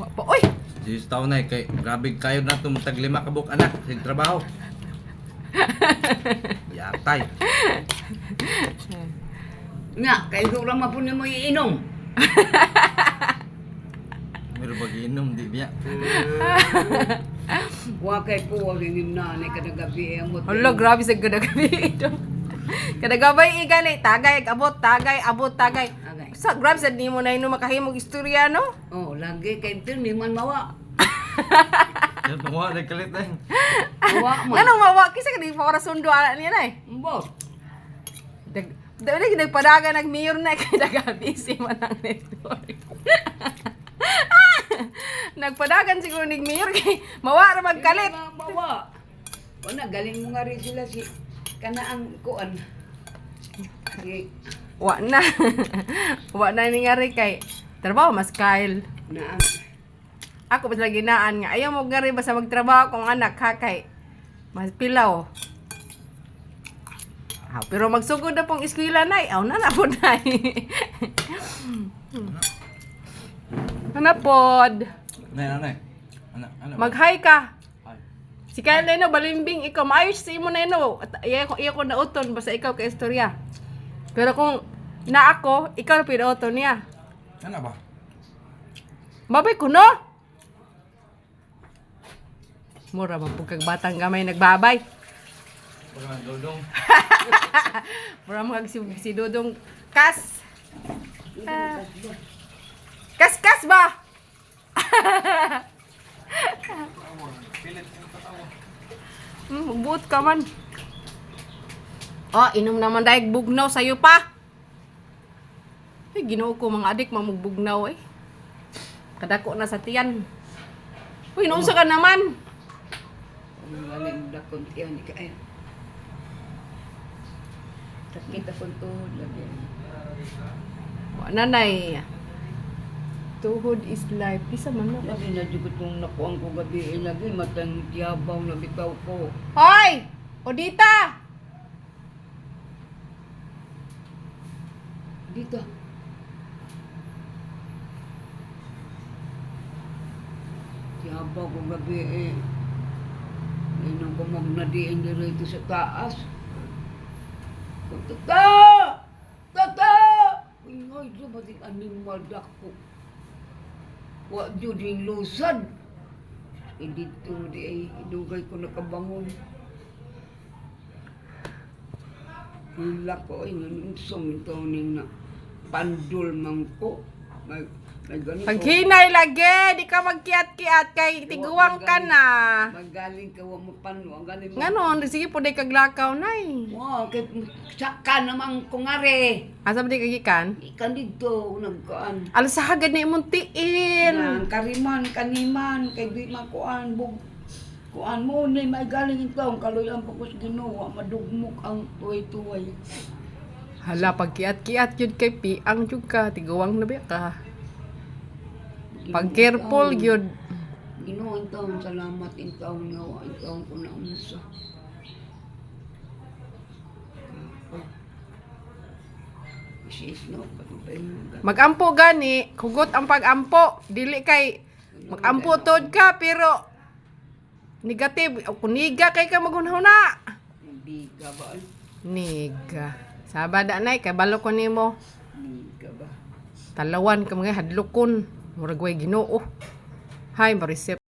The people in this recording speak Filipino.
Wa pa oy. 10 taon na kay grabe kayo na itong tag 5 kabuk anak sa trabaho. Yatay. Nga, kay Dura mapun mo iinom. Meron pag-inom di biya. Wa kay ko wag inim na ni kada gabi ang mo. Hala, grabe sa kadagabi ito. Kadagabay igani, tagay, abot, tagay, abot, tagay. Agay. Sa grabe sa di mo na ino makahimog istorya, no? Oh, lagi kay tin ni man mawa. Yan tuwa na kalit na. Mawa man. Ganong mawa, kisa ka di pa oras sundo ala niya na eh. Mbos. Dahil nagpadaga nag-mayor na kay dagabi si manang network. Nagpadagan siguro ni mayor kay mawa ra magkalit. Mawa. Wala galing mo nga rin sila si kana ang kuan. Si Wa na. Wa na ni nga rin kay trabaho mas Kyle. na Ako pa lagi naan nga ayaw mo nga rin basta magtrabaho kung anak ha kay mas pilaw. Pero magsugod na pong eskwela na aw na po na Hanapod. Nay. Anak. Mag-hi ka. Ay. Si Kyle na ino, balimbing ikaw. Maayos si imo na ino. At iya ko nauton basta ikaw ka istorya. Pero kung na ako, ikaw na pinauton niya. Ano ba? Babay ko no? Mura man po kag batang gamay nagbabay. Parang dodong. Mura mo kag si Dodong kas. Kas ba? Buot ka man. Oh, inom naman dahil bugnaw sa'yo pa. Ay, ginoo ko mga adik, mamugbugnaw eh. Kadako na sa tiyan. Uy, inuunsa ka naman. ang galing dakon yan kay. Sakit akong tuhod lagi. Nanay. Tuhod is life. Isa man na. Lagi na jud kung nakuang ko gabi lagi matang tiyabaw na bitaw ko. Hoy! Odita! Dito. Tiyabaw ko gabi Inong ko magnadiin dito sa taas. Tata! Tata! Uy, dumating animal dako. Wa jud yung lusad. Dito di ay idugay ko nakabangon. Hila ko ay nanunsong ito ning na pandol man ko. May ganito. Paghinay lagi! Di ka magkiat-kiat kay tiguang ka na. Magaling ka wa mo pano. Galing mo. Nganon, sige po day kaglakaw nay. Wow, kay saka naman kung are. Asa ba di kagikan? Ikan dito, nagkaan. Alas sa hagad na imong tiin. Yan, kariman, kaniman, kay di makuan, kuan mo, ni may galing ito, ang kaloyan pa ko sa ginawa, madugmok ang tuway-tuway. Hala, pagkiat-kiat yun kay Piang yun ka. Tiguang na ba ka? Pag careful yun. Ginoon taon, salamat in taon nga, in taon ko na unsa. Sis, no, pati pa yung Magampo gani, hugot ang pagampo. Dili kay magampo tod ka pero negative o kuniga kay ka maghunahuna. biga ba? Niga. Sabada nay kay balo ko nimo. Biga ba? Talawan ka mga hadlokon. Murag way Ginoo. Hay, marisip.